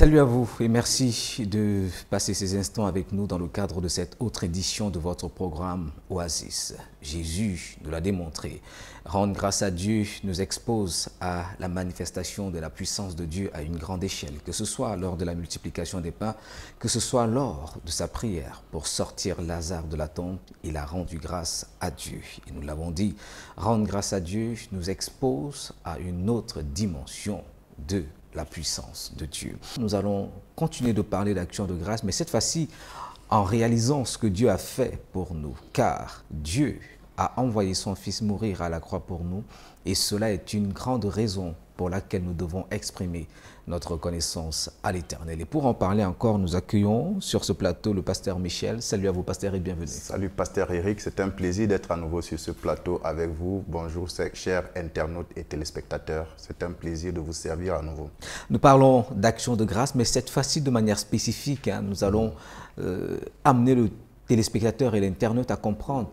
Salut à vous et merci de passer ces instants avec nous dans le cadre de cette autre édition de votre programme Oasis. Jésus nous l'a démontré. Rendre grâce à Dieu nous expose à la manifestation de la puissance de Dieu à une grande échelle, que ce soit lors de la multiplication des pains, que ce soit lors de sa prière pour sortir Lazare de la tombe. Il a rendu grâce à Dieu. Et nous l'avons dit, rendre grâce à Dieu nous expose à une autre dimension de la puissance de Dieu. Nous allons continuer de parler d'action de grâce, mais cette fois-ci en réalisant ce que Dieu a fait pour nous, car Dieu a envoyé son Fils mourir à la croix pour nous, et cela est une grande raison pour laquelle nous devons exprimer notre reconnaissance à l'Éternel. Et pour en parler encore, nous accueillons sur ce plateau le pasteur Michel. Salut à vous, pasteur, et bienvenue. Salut, pasteur Eric. C'est un plaisir d'être à nouveau sur ce plateau avec vous. Bonjour, chers internautes et téléspectateurs. C'est un plaisir de vous servir à nouveau. Nous parlons d'action de grâce, mais cette fois-ci de manière spécifique. Nous allons amener le téléspectateur et l'internaute à comprendre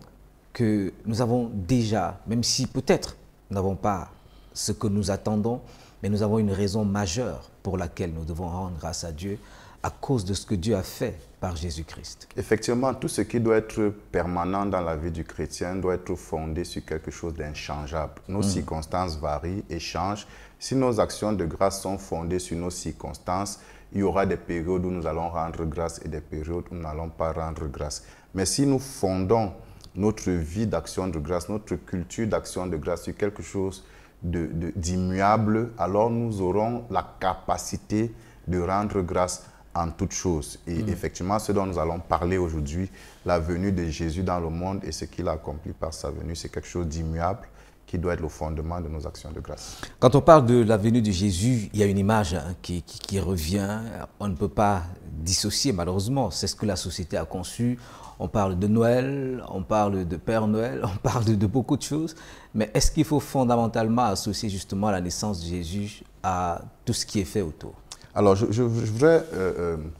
que nous avons déjà, même si peut-être nous n'avons pas ce que nous attendons, mais nous avons une raison majeure pour laquelle nous devons rendre grâce à Dieu à cause de ce que Dieu a fait par Jésus-Christ. Effectivement, tout ce qui doit être permanent dans la vie du chrétien doit être fondé sur quelque chose d'inchangeable. Nos circonstances varient et changent. Si nos actions de grâce sont fondées sur nos circonstances, il y aura des périodes où nous allons rendre grâce et des périodes où nous n'allons pas rendre grâce. Mais si nous fondons notre vie d'action de grâce, notre culture d'action de grâce sur quelque chose d'immuable, alors nous aurons la capacité de rendre grâce en toutes choses. Et effectivement, ce dont nous allons parler aujourd'hui, la venue de Jésus dans le monde et ce qu'il a accompli par sa venue, c'est quelque chose d'immuable qui doit être le fondement de nos actions de grâce. Quand on parle de la venue de Jésus, il y a une image qui revient. On ne peut pas dissocier, malheureusement. C'est ce que la société a conçu. On parle de Noël, on parle de Père Noël, on parle de beaucoup de choses. Mais est-ce qu'il faut fondamentalement associer justement la naissance de Jésus à tout ce qui est fait autour? Alors, je voudrais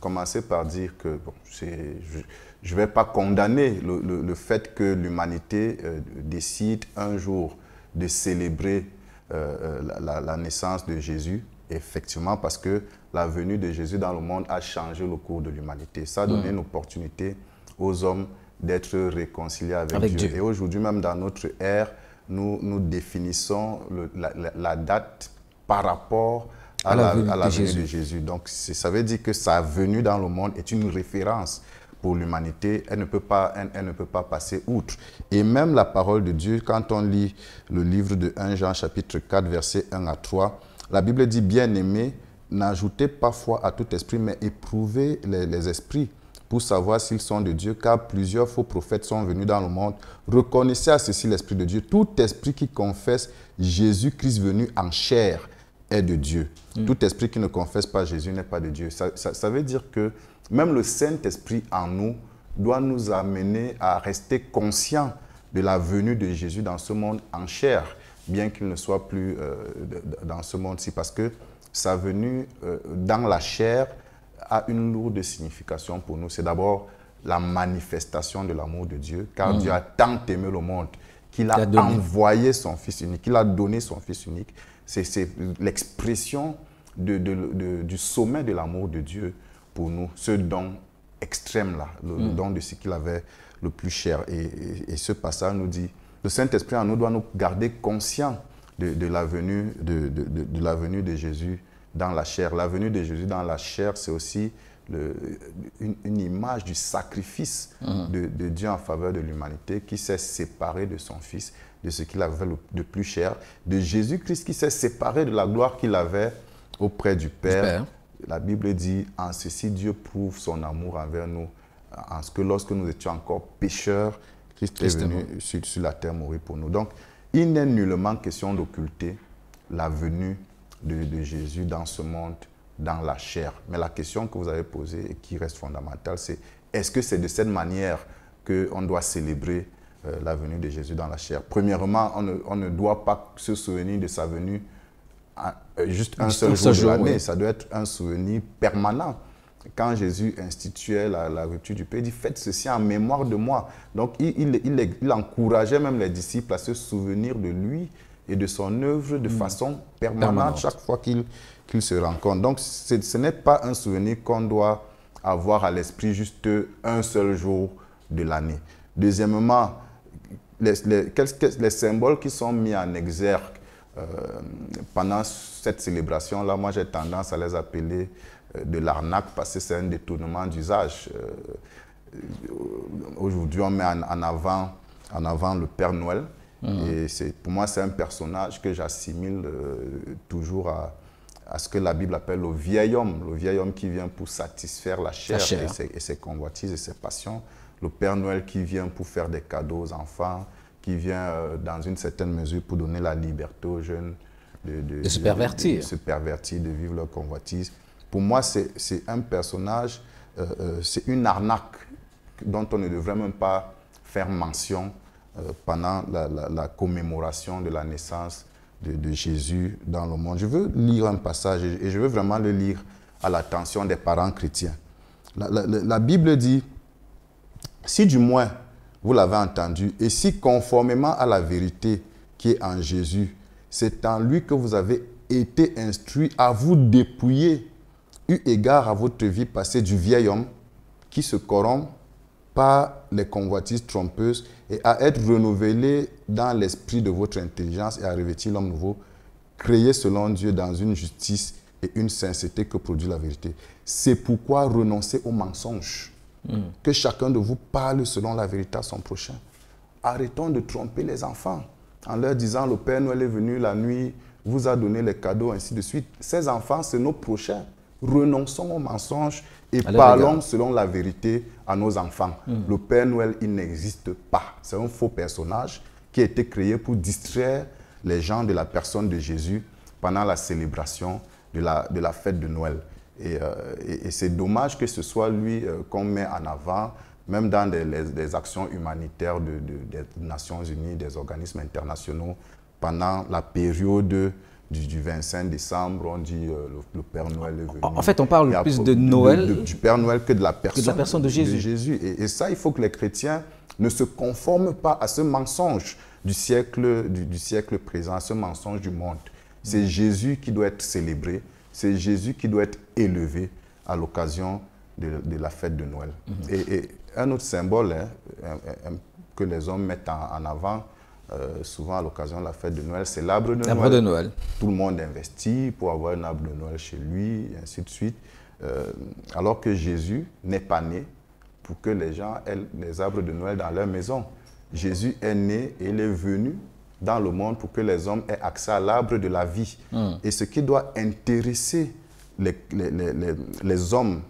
commencer par dire que bon, je ne vais pas condamner le fait que l'humanité décide un jour de célébrer la naissance de Jésus, effectivement, parce que la venue de Jésus dans le monde a changé le cours de l'humanité. Ça a donné une opportunité aux hommes d'être réconciliés avec Dieu. Et aujourd'hui, même dans notre ère, nous définissons la date par rapport à la venue de Jésus. Donc, ça veut dire que sa venue dans le monde est une référence pour l'humanité. Elle ne peut pas passer outre. Et même la parole de Dieu, quand on lit le livre de 1 Jean chapitre 4, versets 1 à 3, la Bible dit « Bien-aimés, n'ajoutez pas foi à tout esprit, mais éprouvez les esprits pour savoir s'ils sont de Dieu, car plusieurs faux prophètes sont venus dans le monde. Reconnaissez à ceci l'Esprit de Dieu. Tout esprit qui confesse Jésus-Christ venu en chair est de Dieu. Tout esprit qui ne confesse pas Jésus n'est pas de Dieu. » Ça veut dire que même le Saint-Esprit en nous doit nous amener à rester conscients de la venue de Jésus dans ce monde en chair, bien qu'il ne soit plus dans ce monde-ci, parce que sa venue dans la chair a une lourde signification pour nous. C'est d'abord la manifestation de l'amour de Dieu, car Dieu a tant aimé le monde qu'il a envoyé son Fils unique, qu'il a donné son Fils unique. C'est l'expression du sommet de l'amour de Dieu pour nous, ce don extrême-là, le don de ce qu'il avait le plus cher. Et ce passage nous dit, le Saint-Esprit en nous doit nous garder conscients de la venue de Jésus dans la chair. La venue de Jésus dans la chair, c'est aussi une image du sacrifice de Dieu en faveur de l'humanité qui s'est séparé de son Fils, de ce qu'il avait de plus cher, de Jésus-Christ qui s'est séparé de la gloire qu'il avait auprès du Père. La Bible dit, en ceci Dieu prouve son amour envers nous, en ce que lorsque nous étions encore pécheurs, Christ est venu sur la terre mourir pour nous. Donc, il n'est nullement question d'occulter la venue de Jésus dans ce monde, dans la chair. Mais la question que vous avez posée et qui reste fondamentale, c'est est-ce que c'est de cette manière qu'on doit célébrer la venue de Jésus dans la chair? Premièrement, on ne doit pas se souvenir de sa venue juste un seul jour de l'année. Ça doit être un souvenir permanent. Quand Jésus instituait la rupture du pain, il dit « Faites ceci en mémoire de moi ». Donc, il encourageait même les disciples à se souvenir de lui et de son œuvre de façon permanente chaque fois qu'il qu'ils se rencontrent. Donc, ce n'est pas un souvenir qu'on doit avoir à l'esprit juste un seul jour de l'année. Deuxièmement, les symboles qui sont mis en exergue pendant cette célébration-là, moi j'ai tendance à les appeler de l'arnaque parce que c'est un détournement d'usage. Aujourd'hui, on met en avant le Père Noël. Et pour moi, c'est un personnage que j'assimile toujours à ce que la Bible appelle le vieil homme qui vient pour satisfaire la chair. Et ses convoitises et ses passions. Le Père Noël qui vient pour faire des cadeaux aux enfants, qui vient dans une certaine mesure pour donner la liberté aux jeunes de se pervertir. De se pervertir, de vivre leur convoitise. Pour moi, c'est un personnage, c'est une arnaque dont on ne devrait même pas faire mention pendant la commémoration de la naissance de Jésus dans le monde. Je veux lire un passage et je veux vraiment le lire à l'attention des parents chrétiens. La Bible dit, si du moins vous l'avez entendu, et si conformément à la vérité qui est en Jésus, c'est en lui que vous avez été instruits à vous dépouiller, eu égard à votre vie passée du vieil homme qui se corrompt par les convoitises trompeuses et à être renouvelé dans l'esprit de votre intelligence et à revêtir l'homme nouveau, créé selon Dieu dans une justice et une sincérité que produit la vérité. C'est pourquoi renoncez au mensonge. Que chacun de vous parle selon la vérité à son prochain. Arrêtons de tromper les enfants en leur disant le Père Noël est venu la nuit, vous a donné les cadeaux, ainsi de suite. Ces enfants, c'est nos prochains. Renonçons au mensonge et parlons selon la vérité à nos enfants. Le Père Noël, il n'existe pas. C'est un faux personnage qui a été créé pour distraire les gens de la personne de Jésus pendant la célébration de la fête de Noël. Et c'est dommage que ce soit lui qu'on met en avant, même dans des actions humanitaires des Nations Unies, des organismes internationaux, pendant la période du 25 décembre, on dit le Père Noël est venu. En fait, on parle plus de Noël du Père Noël que de la personne de Jésus. Et ça, il faut que les chrétiens ne se conforment pas à ce mensonge du siècle présent, à ce mensonge du monde. C'est Jésus qui doit être célébré. C'est Jésus qui doit être élevé à l'occasion de la fête de Noël. Et un autre symbole que les hommes mettent en avant, souvent à l'occasion de la fête de Noël, c'est l'arbre de Noël. Tout le monde investit pour avoir un arbre de Noël chez lui, et ainsi de suite. Alors que Jésus n'est pas né pour que les gens aient les arbres de Noël dans leur maison. Jésus est né et il est venu dans le monde pour que les hommes aient accès à l'arbre de la vie. Et ce qui doit intéresser les hommes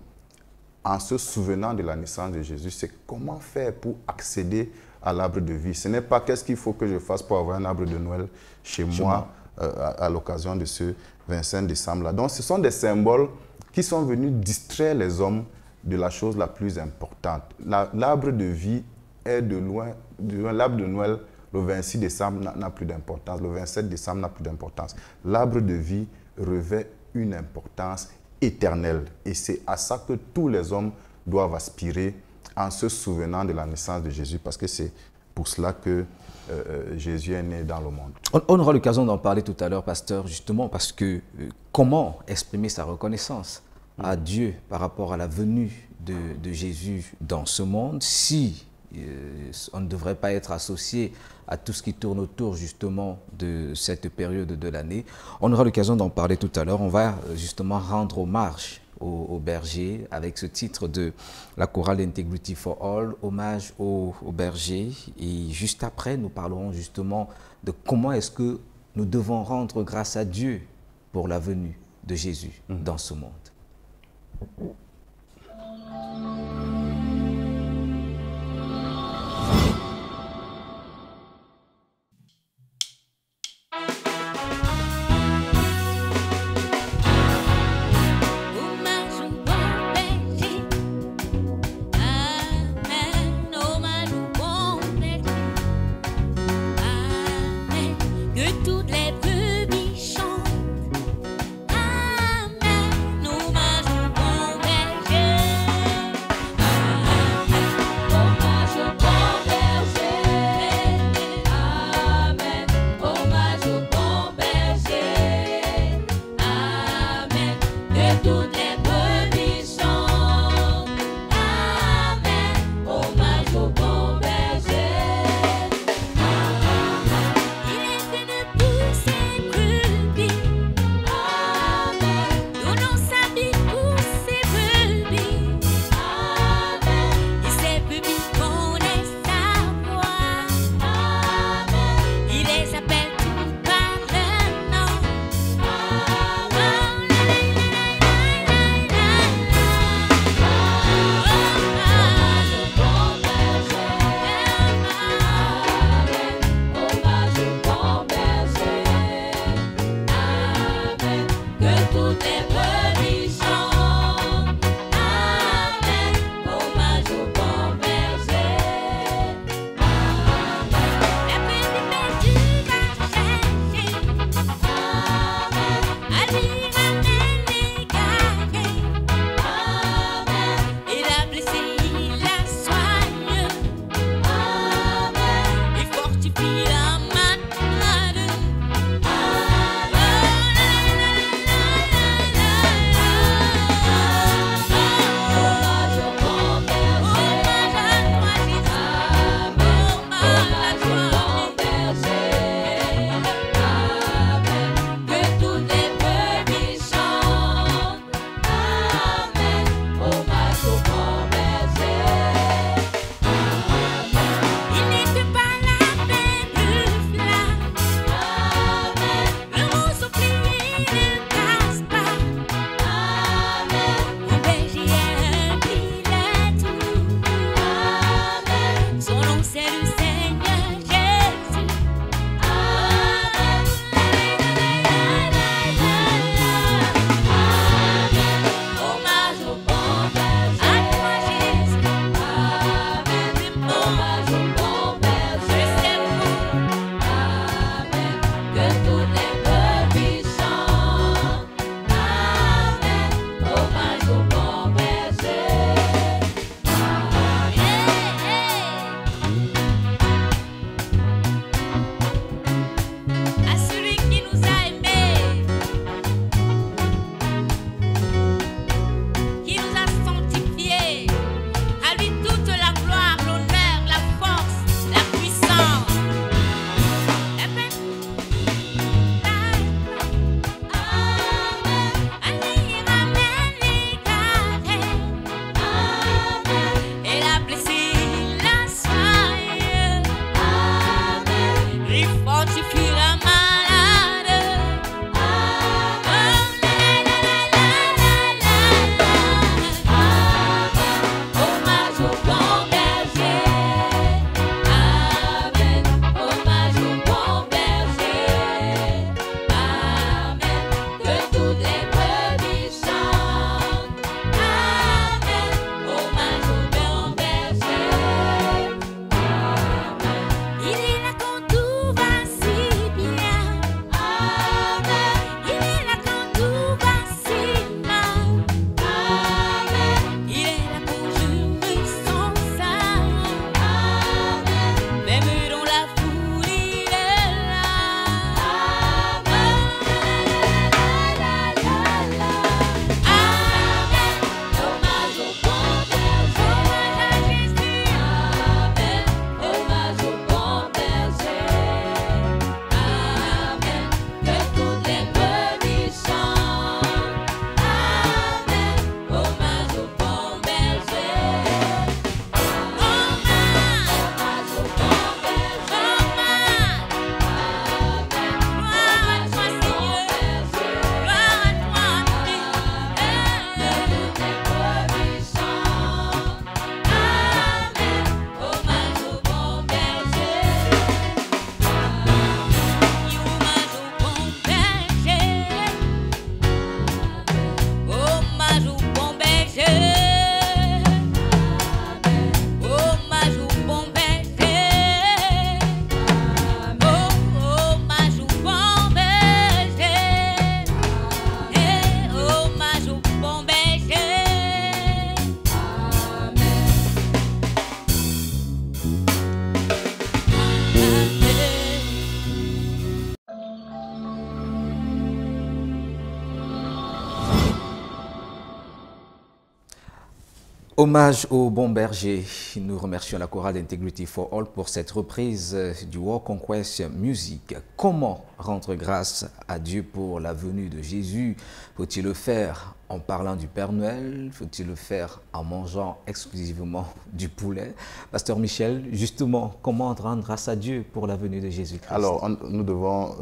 en se souvenant de la naissance de Jésus, c'est comment faire pour accéder à l'arbre de vie. Ce n'est pas qu'est-ce qu'il faut que je fasse pour avoir un arbre de Noël chez moi à l'occasion de ce 25 décembre-là. Donc ce sont des symboles qui sont venus distraire les hommes de la chose la plus importante. L'arbre de vie est de loin, l'arbre de Noël, le 26 décembre n'a plus d'importance, le 27 décembre n'a plus d'importance. L'arbre de vie revêt une importance éternelle. Et c'est à ça que tous les hommes doivent aspirer en se souvenant de la naissance de Jésus, parce que c'est pour cela que Jésus est né dans le monde. On aura l'occasion d'en parler tout à l'heure, pasteur, justement, parce que comment exprimer sa reconnaissance à Dieu par rapport à la venue de Jésus dans ce monde si on ne devrait pas être associé à tout ce qui tourne autour justement de cette période de l'année. On aura l'occasion d'en parler tout à l'heure. On va justement rendre hommage aux bergers avec ce titre de la chorale Integrity for All, hommage aux bergers. Et juste après, nous parlerons justement de comment est-ce que nous devons rendre grâce à Dieu pour la venue de Jésus dans ce monde. Hommage au bon berger. Hommage au bon berger. Nous remercions la chorale Integrity for All pour cette reprise du War Conquest Music. Comment rendre grâce à Dieu pour la venue de Jésus? Faut-il le faire en parlant du Père Noël? Faut-il le faire en mangeant exclusivement du poulet? Pasteur Michel, justement, comment rendre grâce à Dieu pour la venue de Jésus-Christ? Alors, nous devons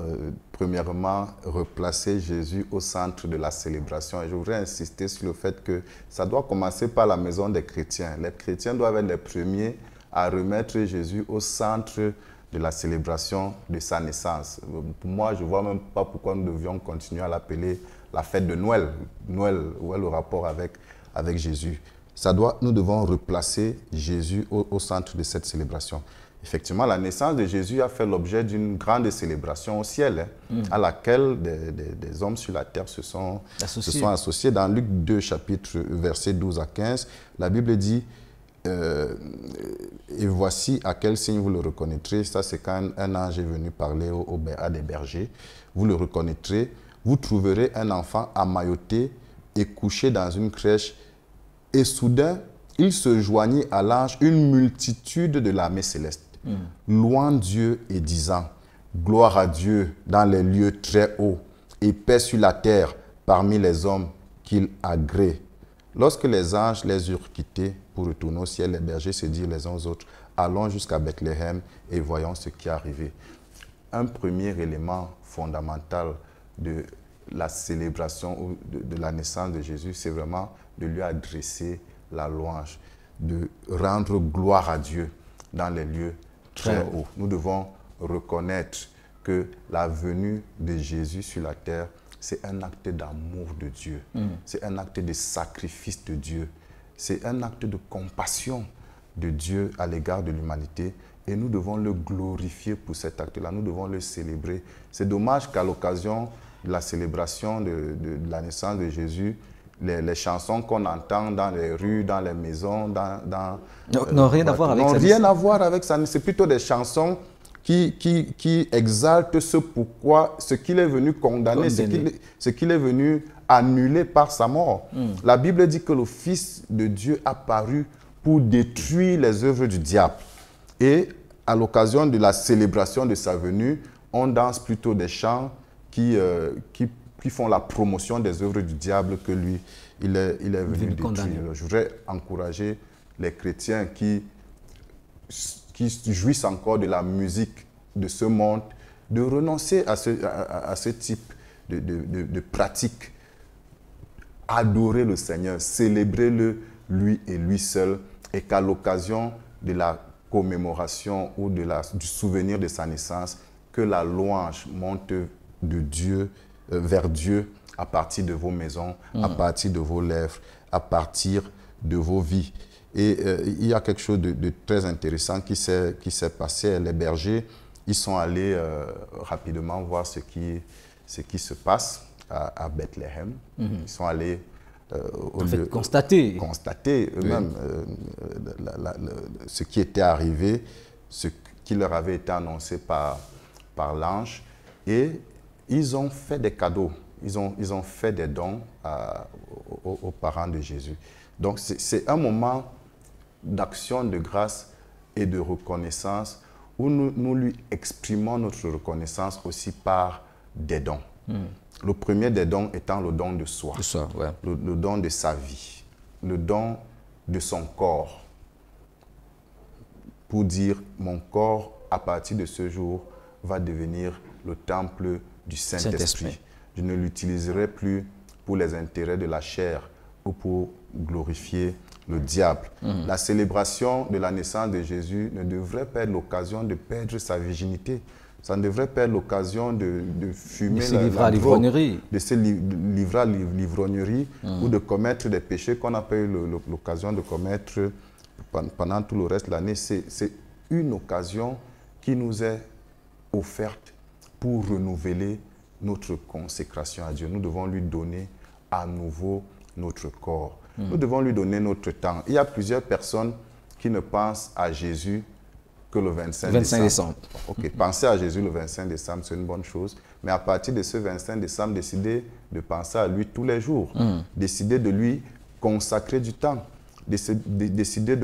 premièrement replacer Jésus au centre de la célébration. Et je voudrais insister sur le fait que ça doit commencer par la maison des chrétiens. Les chrétiens doivent être les premiers à remettre Jésus au centre de la célébration de sa naissance. Pour moi, je ne vois même pas pourquoi nous devions continuer à l'appeler la fête de Noël. Noël, où est le rapport avec Jésus? Nous devons replacer Jésus au centre de cette célébration. Effectivement, la naissance de Jésus a fait l'objet d'une grande célébration au ciel, à laquelle des hommes sur la terre se sont associés. Dans Luc 2, chapitre versets 12 à 15, la Bible dit « Et voici à quel signe vous le reconnaîtrez ». Ça, c'est quand un ange est venu parler à des bergers. Vous le reconnaîtrez, vous trouverez un enfant emmailloté et couché dans une crèche. Et soudain, il se joignit à l'ange une multitude de l'armée céleste, louant Dieu et disant « Gloire à Dieu dans les lieux très hauts et paix sur la terre parmi les hommes qu'il agrée. » Lorsque les anges les eurent quittés pour retourner au ciel, les bergers se dirent les uns aux autres « Allons jusqu'à Bethléem et voyons ce qui est arrivé. » Un premier élément fondamental de la célébration ou de la naissance de Jésus, c'est vraiment de lui adresser la louange, de rendre gloire à Dieu dans les lieux très hauts. Nous devons reconnaître que la venue de Jésus sur la terre, c'est un acte d'amour de Dieu, c'est un acte de sacrifice de Dieu, c'est un acte de compassion de Dieu à l'égard de l'humanité. Et nous devons le glorifier pour cet acte-là, nous devons le célébrer. C'est dommage qu'à l'occasion de la célébration de la naissance de Jésus, les chansons qu'on entend dans les rues, dans les maisons, n'ont rien à voir avec ça. N'ont rien à voir avec ça. C'est plutôt des chansons qui exaltent ce qu'il est venu condamner, ce qu'il est venu annuler par sa mort. La Bible dit que le Fils de Dieu a paru pour détruire les œuvres du diable. Et à l'occasion de la célébration de sa venue, on danse plutôt des chants qui font la promotion des œuvres du diable que lui, il est venu détruire. Je voudrais encourager les chrétiens qui jouissent encore de la musique de ce monde de renoncer à ce type de pratique. Adorer le Seigneur, célébrer-le lui et lui seul, et qu'à l'occasion de la commémoration ou du souvenir de sa naissance, que la louange monte de Dieu vers Dieu à partir de vos maisons, à partir de vos lèvres, à partir de vos vies. Et il y a quelque chose de très intéressant qui s'est passé. Les bergers, ils sont allés rapidement voir ce qui se passe à Bethléem. Ils sont allés constater eux-mêmes ce qui était arrivé, ce qui leur avait été annoncé par l'ange. Et ils ont fait des cadeaux, ils ont fait des dons aux parents de Jésus. Donc c'est un moment d'action de grâce et de reconnaissance où nous lui exprimons notre reconnaissance aussi par des dons. Le premier des dons étant le don de soi, le don de sa vie, le don de son corps. Pour dire, mon corps, à partir de ce jour, va devenir le temple du Saint-Esprit. Je ne l'utiliserai plus pour les intérêts de la chair ou pour glorifier le diable. La célébration de la naissance de Jésus ne devrait pas être l'occasion de perdre sa virginité. Ça ne devrait pas être l'occasion de fumer la drogue, de se livrer à l'ivrognerie ou de commettre des péchés qu'on n'a pas eu l'occasion de commettre pendant tout le reste de l'année. C'est une occasion qui nous est offerte pour renouveler notre consécration à Dieu. Nous devons lui donner à nouveau notre corps. Nous devons lui donner notre temps. Il y a plusieurs personnes qui ne pensent à Jésus que le 25 décembre. Ok, penser à Jésus le 25 décembre, c'est une bonne chose. Mais à partir de ce 25 décembre, décider de penser à lui tous les jours. Décider de lui consacrer du temps. décidez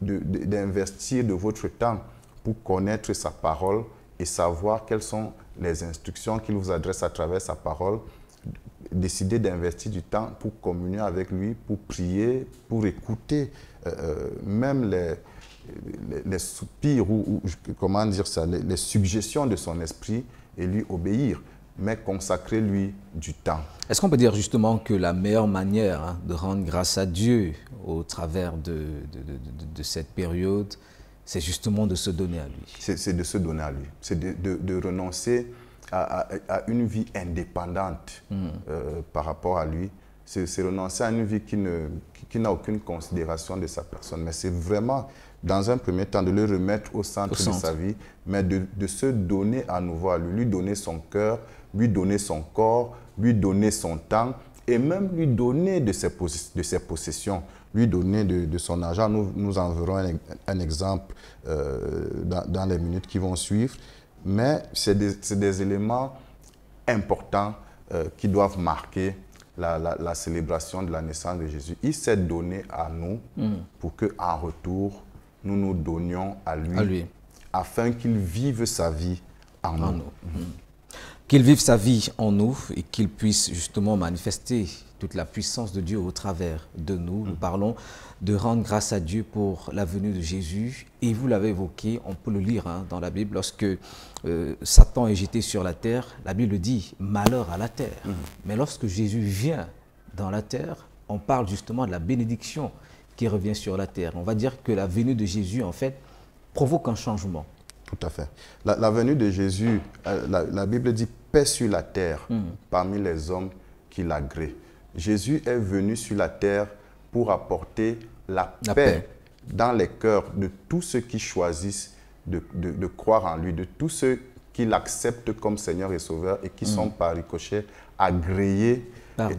d'investir de votre temps pour connaître sa parole et savoir quelles sont les instructions qu'il vous adresse à travers sa parole. Décidez d'investir du temps pour communier avec lui, pour prier, pour écouter même les soupirs ou comment dire ça, les suggestions de son esprit et lui obéir, mais consacrer lui du temps. Est-ce qu'on peut dire justement que la meilleure manière de rendre grâce à Dieu au travers de cette période, c'est justement de se donner à lui? C'est de se donner à lui, c'est de renoncer à une vie indépendante par rapport à lui. C'est renoncer à une vie qui n'a aucune considération de sa personne. Mais c'est vraiment, dans un premier temps, de le remettre au centre de sa vie, mais de se donner à nouveau à lui donner son cœur, lui donner son corps, lui donner son temps, et même lui donner de ses possessions, lui donner de son argent. Nous en verrons un exemple dans les minutes qui vont suivre. Mais c'est des éléments importants qui doivent marquer la célébration de la naissance de Jésus. Il s'est donné à nous pour qu'en retour, nous nous donnions à lui. Afin qu'il vive sa vie en nous. Qu'il vive sa vie en nous et qu'il puisse justement manifester toute la puissance de Dieu au travers de nous. Nous parlons de rendre grâce à Dieu pour la venue de Jésus. Et vous l'avez évoqué, on peut le lire dans la Bible, lorsque Satan est jeté sur la terre, la Bible dit « malheur à la terre ». Mais lorsque Jésus vient dans la terre, on parle justement de la bénédiction qui revient sur la terre. On va dire que la venue de Jésus, en fait, provoque un changement. Tout à fait. La venue de Jésus, la Bible dit « paix sur la terre parmi les hommes qui l'agréent ». Jésus est venu sur la terre pour apporter la paix dans les cœurs de tous ceux qui choisissent de croire en lui, de tous ceux qui l'acceptent comme Seigneur et Sauveur et qui sont par ricochet agréés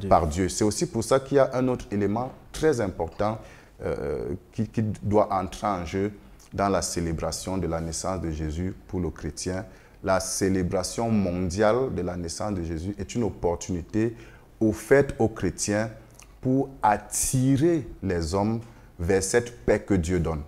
par Dieu. C'est aussi pour ça qu'il y a un autre élément très important qui doit entrer en jeu dans la célébration de la naissance de Jésus pour le chrétien. La célébration mondiale de la naissance de Jésus est une opportunité offerte aux chrétiens pour attirer les hommes vers cette paix que Dieu donne.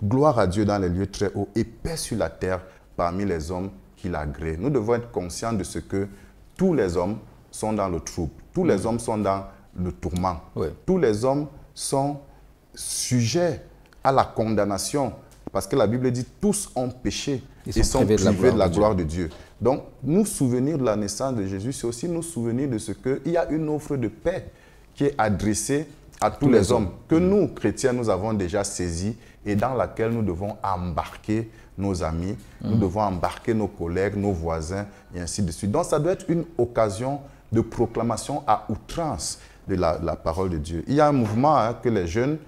Gloire à Dieu dans les lieux très hauts et paix sur la terre parmi les hommes qui l'agréent. Nous devons être conscients de ce que tous les hommes sont dans le trouble. Tous les hommes sont dans le tourment. Tous les hommes sont sujets à la condamnation. Parce que la Bible dit « tous ont péché et sont privés de la gloire de Dieu ». Donc, nous souvenir de la naissance de Jésus, c'est aussi nous souvenir de ce qu'il y a une offre de paix qui est adressée à tous les hommes, que nous, chrétiens, nous avons déjà saisi et dans laquelle nous devons embarquer nos amis, nous devons embarquer nos collègues, nos voisins, et ainsi de suite. Donc, ça doit être une occasion de proclamation à outrance de la parole de Dieu. Il y a un mouvement que les jeunes,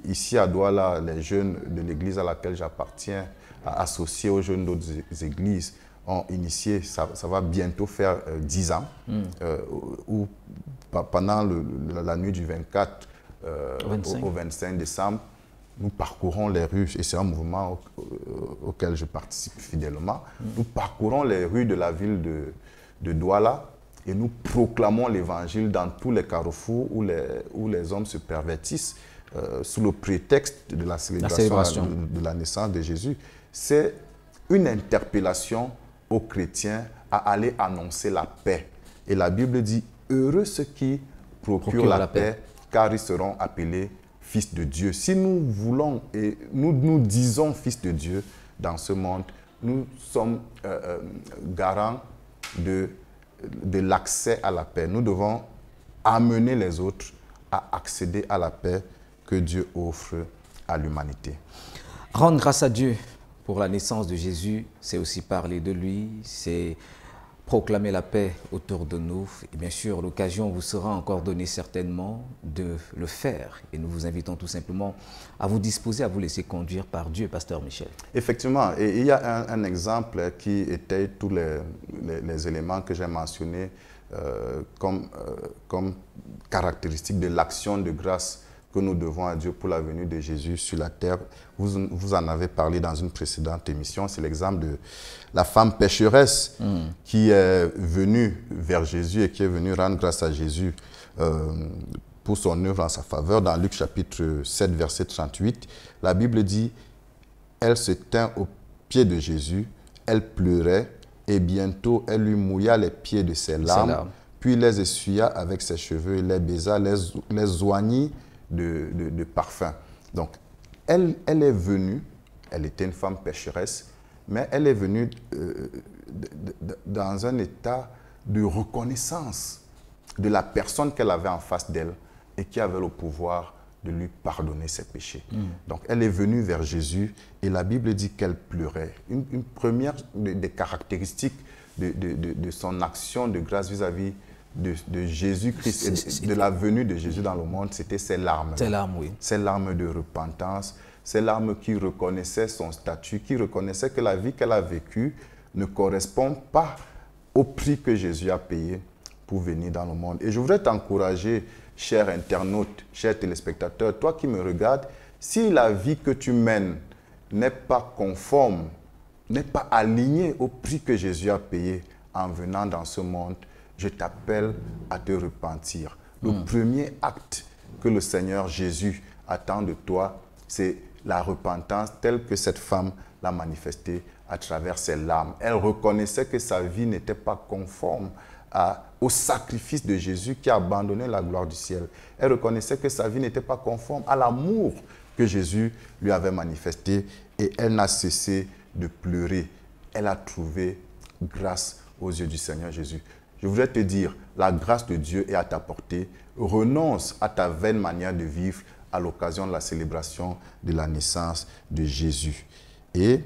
ici à Douala, les jeunes de l'église à laquelle j'appartiens, associés aux jeunes d'autres églises, ont initié, ça va bientôt faire 10 ans, où pendant la nuit du 24 au 25 décembre, nous parcourons les rues, et c'est un mouvement auquel je participe fidèlement, nous parcourons les rues de la ville de Douala et nous proclamons l'évangile dans tous les carrefours où les hommes se pervertissent sous le prétexte de la célébration de la naissance de Jésus. C'est une interpellation aux chrétiens à aller annoncer la paix. Et la Bible dit « Heureux ceux qui procurent la paix, car ils seront appelés fils de Dieu ». Si nous voulons et nous disons fils de Dieu dans ce monde, nous sommes garants de l'accès à la paix. Nous devons amener les autres à accéder à la paix que Dieu offre à l'humanité. Rendre grâce à Dieu pour la naissance de Jésus, c'est aussi parler de lui, c'est proclamer la paix autour de nous. Et bien sûr, l'occasion vous sera encore donnée certainement de le faire. Et nous vous invitons tout simplement à vous disposer, à vous laisser conduire par Dieu, Pasteur Michel. Effectivement, et il y a un exemple qui étaye tous les éléments que j'ai mentionnés comme caractéristique de l'action de grâce que nous devons à Dieu pour la venue de Jésus sur la terre. Vous en avez parlé dans une précédente émission. C'est l'exemple de la femme pécheresse qui est venue vers Jésus et qui est venue rendre grâce à Jésus pour son œuvre en sa faveur. Dans Luc chapitre 7, verset 38, la Bible dit « Elle se tint aux pieds de Jésus, elle pleurait, et bientôt elle lui mouilla les pieds de ses larmes, puis les essuya avec ses cheveux, les baisa, les oignit de parfum. » Donc, elle est venue, elle était une femme pécheresse, mais elle est venue dans un état de reconnaissance de la personne qu'elle avait en face d'elle et qui avait le pouvoir de lui pardonner ses péchés. Donc, elle est venue vers Jésus et la Bible dit qu'elle pleurait. Une première des caractéristiques de son action de grâce vis-à-vis de Jésus-Christ et de la venue de Jésus dans le monde, c'était ses larmes. Ses larmes, oui. Ses larmes de repentance, ses larmes qui reconnaissaient son statut, qui reconnaissaient que la vie qu'elle a vécue ne correspond pas au prix que Jésus a payé pour venir dans le monde. Et je voudrais t'encourager, cher internaute, cher téléspectateur, toi qui me regardes, si la vie que tu mènes n'est pas conforme, n'est pas alignée au prix que Jésus a payé en venant dans ce monde, je t'appelle à te repentir. Le premier acte que le Seigneur Jésus attend de toi, c'est la repentance telle que cette femme l'a manifestée à travers ses larmes. Elle reconnaissait que sa vie n'était pas conforme au sacrifice de Jésus qui a abandonné la gloire du ciel. Elle reconnaissait que sa vie n'était pas conforme à l'amour que Jésus lui avait manifesté et elle n'a cessé de pleurer. Elle a trouvé grâce aux yeux du Seigneur Jésus. Je voudrais te dire, la grâce de Dieu est à ta portée. Renonce à ta vaine manière de vivre à l'occasion de la célébration de la naissance de Jésus. Et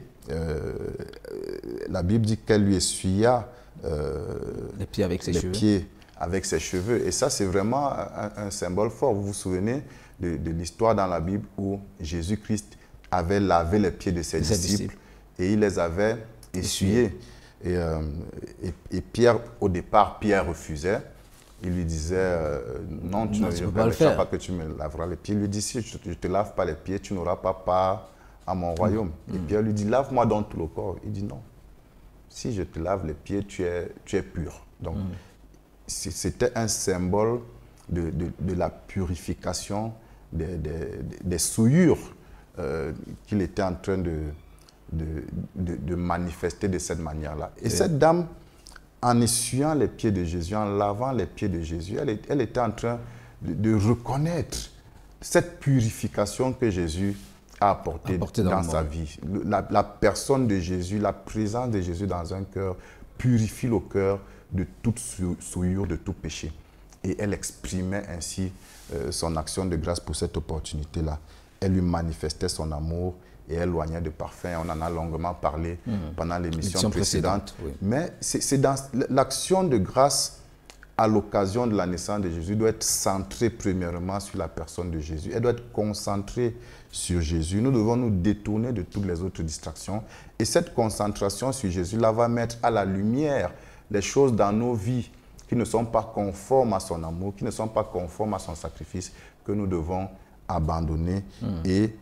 la Bible dit qu'elle lui essuya les pieds avec ses cheveux. Et ça, c'est vraiment un symbole fort. Vous vous souvenez de l'histoire dans la Bible où Jésus-Christ avait lavé les pieds de ses disciples et il les avait essuyés. Et Pierre, au départ, Pierre refusait. Il lui disait, non, tu ne permettras pas que tu me laveras les pieds. Il lui dit, si je ne te lave pas les pieds, tu n'auras pas part à mon royaume. Et Pierre lui dit, lave-moi dans tout le corps. Il dit, non, si je te lave les pieds, tu es pur. Donc, c'était un symbole de la purification des souillures qu'il était en train de manifester de cette manière-là. Et cette dame, en essuyant les pieds de Jésus, en lavant les pieds de Jésus, elle était en train de reconnaître cette purification que Jésus a apportée dans sa vie. La personne de Jésus, la présence de Jésus dans un cœur purifie le cœur de toute souillure, de tout péché. Et elle exprimait ainsi son action de grâce pour cette opportunité-là. Elle lui manifestait son amour et elle loignait de parfum. On en a longuement parlé pendant l'émission précédente. Oui. Mais c'est dans l'action de grâce à l'occasion de la naissance de Jésus doit être centrée premièrement sur la personne de Jésus. Elle doit être concentrée sur Jésus. Nous devons nous détourner de toutes les autres distractions. Et cette concentration sur Jésus là va mettre à la lumière les choses dans nos vies qui ne sont pas conformes à son amour, qui ne sont pas conformes à son sacrifice, que nous devons abandonner et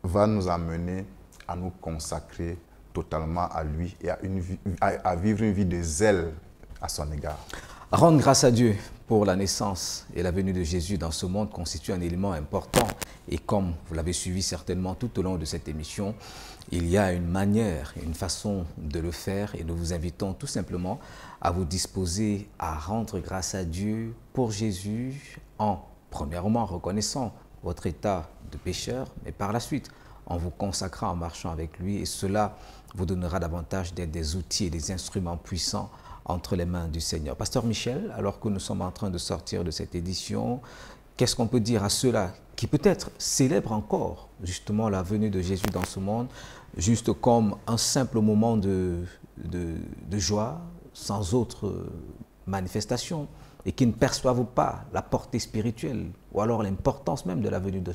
va nous amener à nous consacrer totalement à lui et à vivre une vie de zèle à son égard. Rendre grâce à Dieu pour la naissance et la venue de Jésus dans ce monde constitue un élément important. Et comme vous l'avez suivi certainement tout au long de cette émission, il y a une manière, une façon de le faire et nous vous invitons tout simplement à vous disposer à rendre grâce à Dieu pour Jésus en, premièrement, reconnaissant votre état de pécheur, mais par la suite, en vous consacrant, en marchant avec lui, et cela vous donnera davantage d'être des outils et des instruments puissants entre les mains du Seigneur. Pasteur Michel, alors que nous sommes en train de sortir de cette édition, qu'est-ce qu'on peut dire à ceux-là qui peut-être célèbrent encore justement la venue de Jésus dans ce monde, juste comme un simple moment de joie, sans autre manifestation, et qui ne perçoivent pas la portée spirituelle ou alors l'importance même de la venue de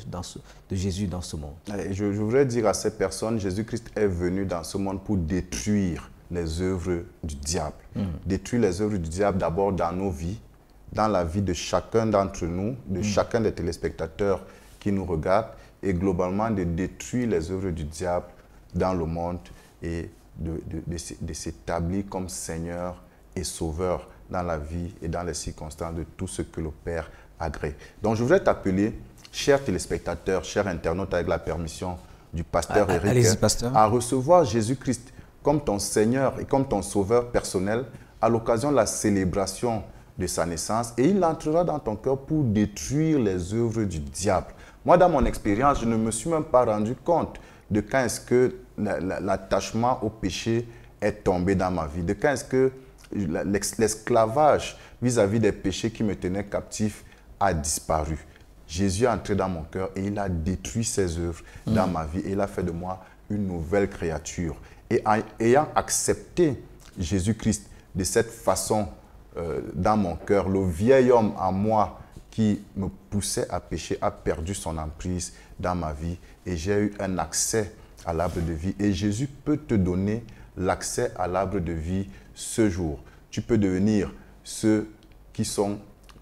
Jésus dans ce monde? Je voudrais dire à ces personnes, Jésus-Christ est venu dans ce monde pour détruire les œuvres du diable. Détruire les œuvres du diable d'abord dans nos vies, dans la vie de chacun d'entre nous, de chacun des téléspectateurs qui nous regardent, et globalement de détruire les œuvres du diable dans le monde et de s'établir comme Seigneur et Sauveur dans la vie et dans les circonstances de tout ce que le Père agrée. Donc, je voudrais t'appeler, chers téléspectateurs, chers internautes, avec la permission du pasteur Eric, à recevoir Jésus-Christ comme ton Seigneur et comme ton Sauveur personnel à l'occasion de la célébration de sa naissance. Et il entrera dans ton cœur pour détruire les œuvres du diable. Moi, dans mon expérience, je ne me suis même pas rendu compte de quand est-ce que l'attachement au péché est tombé dans ma vie, de quand est-ce que l'esclavage vis-à-vis des péchés qui me tenaient captif a disparu. Jésus est entré dans mon cœur et il a détruit ses œuvres dans ma vie et il a fait de moi une nouvelle créature. Et en ayant accepté Jésus-Christ de cette façon dans mon cœur, le vieil homme en moi qui me poussait à pécher a perdu son emprise dans ma vie et j'ai eu un accès à l'arbre de vie. Et Jésus peut te donner l'accès à l'arbre de vie ce jour. Tu peux devenir ceux qui sont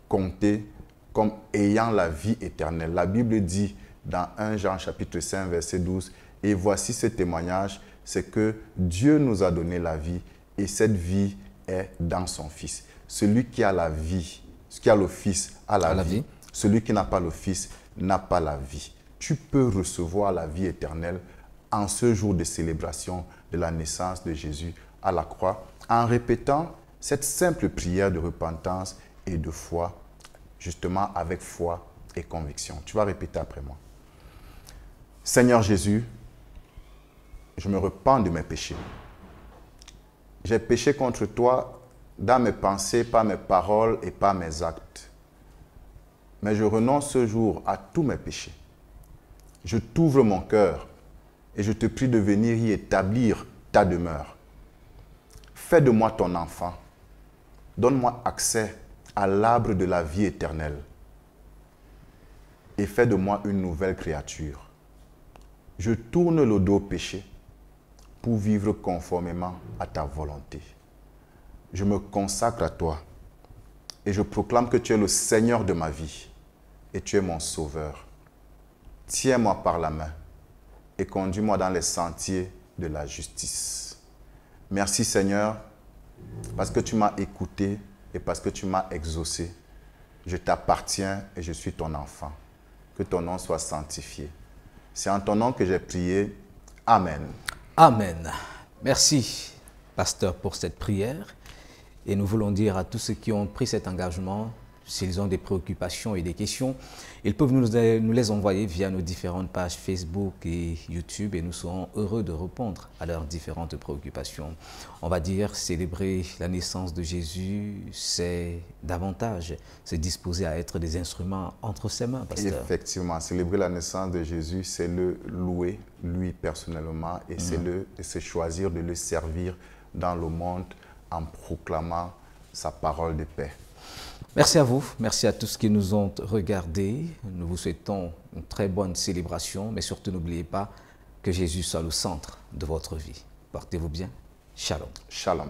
comptés comme ayant la vie éternelle. La Bible dit dans 1 Jean chapitre 5 verset 12, « Et voici ce témoignage, c'est que Dieu nous a donné la vie et cette vie est dans son Fils. Celui qui a la vie, qui a le Fils a la vie. Celui qui n'a pas le Fils n'a pas la vie. » Tu peux recevoir la vie éternelle en ce jour de célébration de la naissance de Jésus à la croix, en répétant cette simple prière de repentance et de foi, justement avec foi et conviction. Tu vas répéter après moi. Seigneur Jésus, je me repens de mes péchés. J'ai péché contre toi dans mes pensées, par mes paroles et par mes actes. Mais je renonce ce jour à tous mes péchés. Je t'ouvre mon cœur et je te prie de venir y établir ta demeure. Fais de moi ton enfant. Donne-moi accès à l'arbre de la vie éternelle. Et fais de moi une nouvelle créature. Je tourne le dos au péché pour vivre conformément à ta volonté. Je me consacre à toi et je proclame que tu es le Seigneur de ma vie et tu es mon Sauveur. Tiens-moi par la main et conduis-moi dans les sentiers de la justice. Merci Seigneur, parce que tu m'as écouté et parce que tu m'as exaucé. Je t'appartiens et je suis ton enfant. Que ton nom soit sanctifié. C'est en ton nom que j'ai prié. Amen. Amen. Merci, pasteur, pour cette prière. Et nous voulons dire à tous ceux qui ont pris cet engagement, s'ils ont des préoccupations et des questions, ils peuvent nous les envoyer via nos différentes pages Facebook et YouTube et nous serons heureux de répondre à leurs différentes préoccupations. On va dire célébrer la naissance de Jésus, c'est davantage se disposer à être des instruments entre ses mains, pasteur. Effectivement, célébrer la naissance de Jésus, c'est le louer, lui personnellement, et c'est choisir de le servir dans le monde en proclamant sa parole de paix. Merci à vous, merci à tous qui nous ont regardés. Nous vous souhaitons une très bonne célébration, mais surtout n'oubliez pas que Jésus soit le centre de votre vie. Portez-vous bien. Shalom. Shalom.